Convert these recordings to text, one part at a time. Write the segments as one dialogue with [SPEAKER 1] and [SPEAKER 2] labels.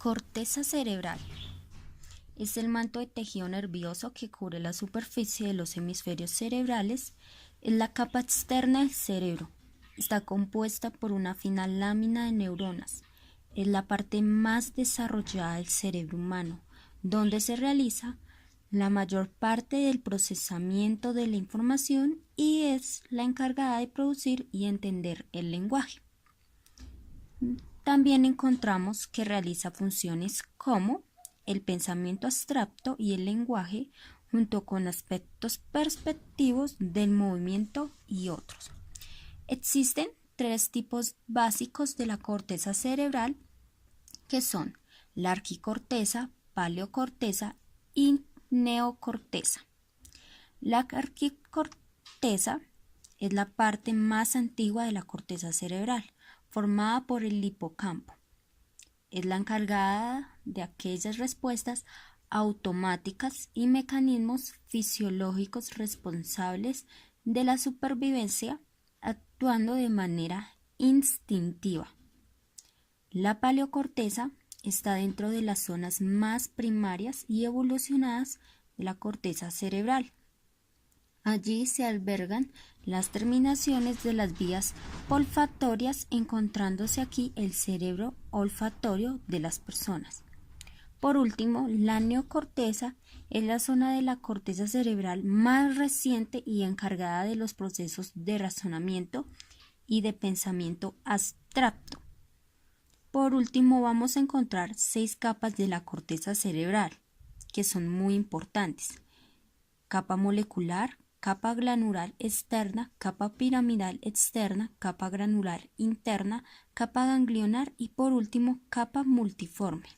[SPEAKER 1] Corteza cerebral es el manto de tejido nervioso que cubre la superficie de los hemisferios cerebrales. Es la capa externa del cerebro. Está compuesta por una fina lámina de neuronas. Es la parte más desarrollada del cerebro humano, donde se realiza la mayor parte del procesamiento de la información y es la encargada de producir y entender el lenguaje. También encontramos que realiza funciones como el pensamiento abstracto y el lenguaje, junto con aspectos perspectivos del movimiento y otros. Existen tres tipos básicos de la corteza cerebral, que son la arquicorteza, paleocorteza y neocorteza. La arquicorteza es la parte más antigua de la corteza cerebral, formada por el hipocampo. Es la encargada de aquellas respuestas automáticas y mecanismos fisiológicos responsables de la supervivencia, actuando de manera instintiva. La paleocorteza está dentro de las zonas más primarias y evolucionadas de la corteza cerebral. Allí se albergan las terminaciones de las vías olfatorias, encontrándose aquí el cerebro olfatorio de las personas. Por último, la neocorteza es la zona de la corteza cerebral más reciente y encargada de los procesos de razonamiento y de pensamiento abstracto. Por último, vamos a encontrar 6 capas de la corteza cerebral, que son muy importantes: capa molecular, capa granular externa, capa piramidal externa, capa granular interna, capa ganglionar y por último capa multiforme.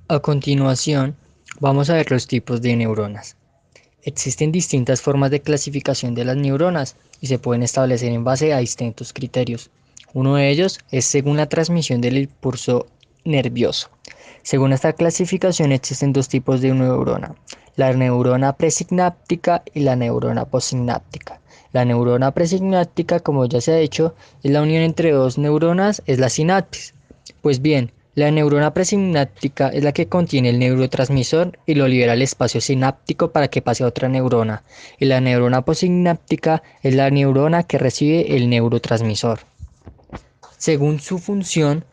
[SPEAKER 2] A continuación, vamos a ver los tipos de neuronas. Existen distintas formas de clasificación de las neuronas y se pueden establecer en base a distintos criterios. Uno de ellos es según la transmisión del impulso nervioso. Según esta clasificación existen dos tipos de neurona: la neurona presináptica y la neurona postsináptica. La neurona presináptica, como ya se ha dicho, es la unión entre dos neuronas, es la sinapsis. Pues bien, la neurona presináptica es la que contiene el neurotransmisor y lo libera al espacio sináptico para que pase a otra neurona. Y la neurona postsináptica es la neurona que recibe el neurotransmisor. Según su función,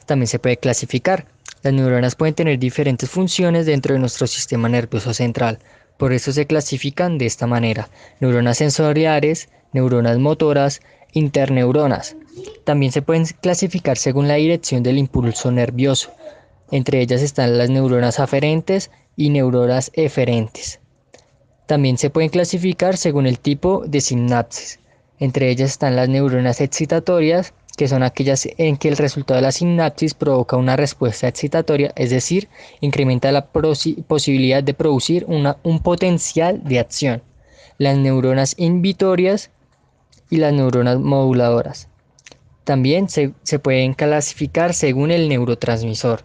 [SPEAKER 2] también se puede clasificar. Las neuronas pueden tener diferentes funciones dentro de nuestro sistema nervioso central. Por eso se clasifican de esta manera: neuronas sensoriales, neuronas motoras, interneuronas. También se pueden clasificar según la dirección del impulso nervioso. Entre ellas están las neuronas aferentes y neuronas eferentes. También se pueden clasificar según el tipo de sinapsis. Entre ellas están las neuronas excitatorias, que son aquellas en que el resultado de la sinapsis provoca una respuesta excitatoria, es decir, incrementa la posibilidad de producir un potencial de acción. Las neuronas inhibitorias y las neuronas moduladoras. También se pueden clasificar según el neurotransmisor.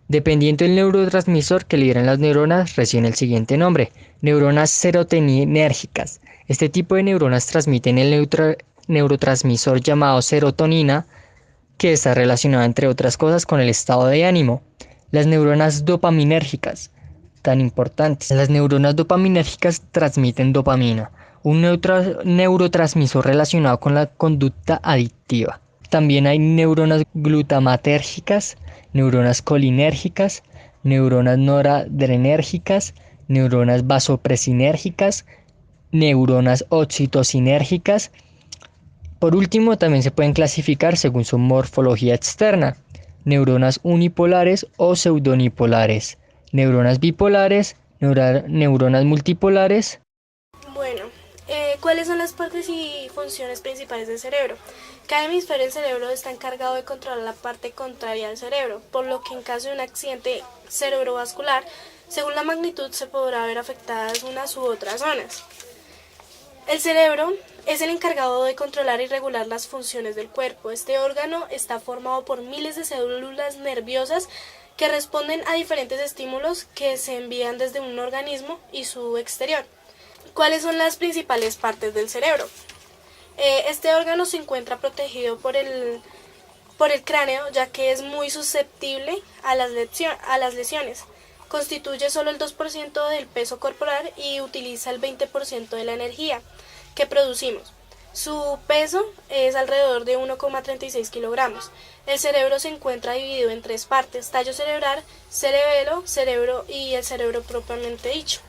[SPEAKER 2] Dependiendo del neurotransmisor que liberan las neuronas, reciben el siguiente nombre: neuronas serotoninérgicas. Este tipo de neuronas transmiten el neurotransmisor llamado serotonina, que está relacionado, entre otras cosas, con el estado de ánimo. Las neuronas dopaminérgicas, tan importantes. Las neuronas dopaminérgicas transmiten dopamina, un neurotransmisor relacionado con la conducta adictiva. También hay neuronas glutamatérgicas, neuronas colinérgicas, neuronas noradrenérgicas, neuronas vasopresinérgicas, neuronas oxitocinérgicas. Por último, también se pueden clasificar según su morfología externa: neuronas unipolares o pseudonipolares, neuronas bipolares, neuronas multipolares.
[SPEAKER 3] Bueno, ¿cuáles son las partes y funciones principales del cerebro? Cada hemisferio del cerebro está encargado de controlar la parte contraria del cerebro, por lo que en caso de un accidente cerebrovascular, según la magnitud se podrá ver afectadas unas u otras zonas. El cerebro es el encargado de controlar y regular las funciones del cuerpo. Este órgano está formado por miles de células nerviosas que responden a diferentes estímulos que se envían desde un organismo y su exterior. ¿Cuáles son las principales partes del cerebro? Este órgano se encuentra protegido por el por el cráneo, ya que es muy susceptible a las lesiones. Constituye solo el 2% del peso corporal y utiliza el 20% de la energía que producimos. Su peso es alrededor de 1,36 kilogramos. El cerebro se encuentra dividido en 3 partes: tallo cerebral, cerebro y el cerebro propiamente dicho.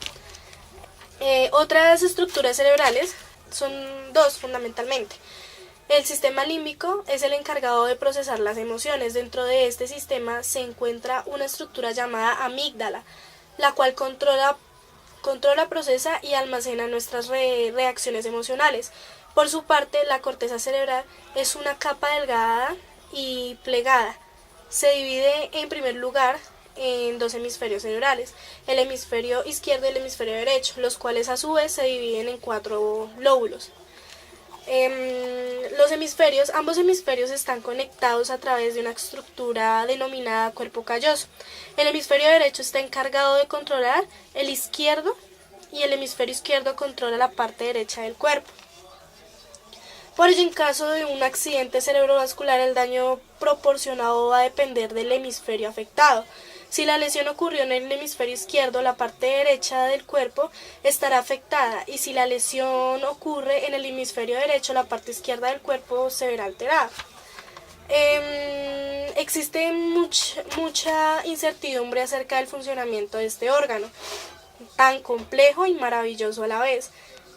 [SPEAKER 3] Otras estructuras cerebrales son 2 fundamentalmente. El sistema límbico es el encargado de procesar las emociones. Dentro de este sistema se encuentra una estructura llamada amígdala, la cual controla, procesa y almacena nuestras reacciones emocionales. Por su parte, la corteza cerebral es una capa delgada y plegada. Se divide en primer lugar en 2 hemisferios cerebrales, el hemisferio izquierdo y el hemisferio derecho, los cuales a su vez se dividen en 4 lóbulos. Ambos hemisferios están conectados a través de una estructura denominada cuerpo calloso. El hemisferio derecho está encargado de controlar el izquierdo y el hemisferio izquierdo controla la parte derecha del cuerpo. Por ello, en caso de un accidente cerebrovascular, el daño proporcionado va a depender del hemisferio afectado. Si la lesión ocurrió en el hemisferio izquierdo, la parte derecha del cuerpo estará afectada, y si la lesión ocurre en el hemisferio derecho, la parte izquierda del cuerpo se verá alterada. Existe mucha incertidumbre acerca del funcionamiento de este órgano, tan complejo y maravilloso a la vez.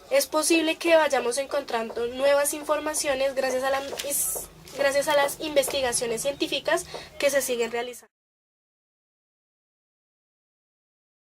[SPEAKER 3] Es posible que vayamos encontrando nuevas informaciones gracias a las investigaciones científicas que se siguen realizando.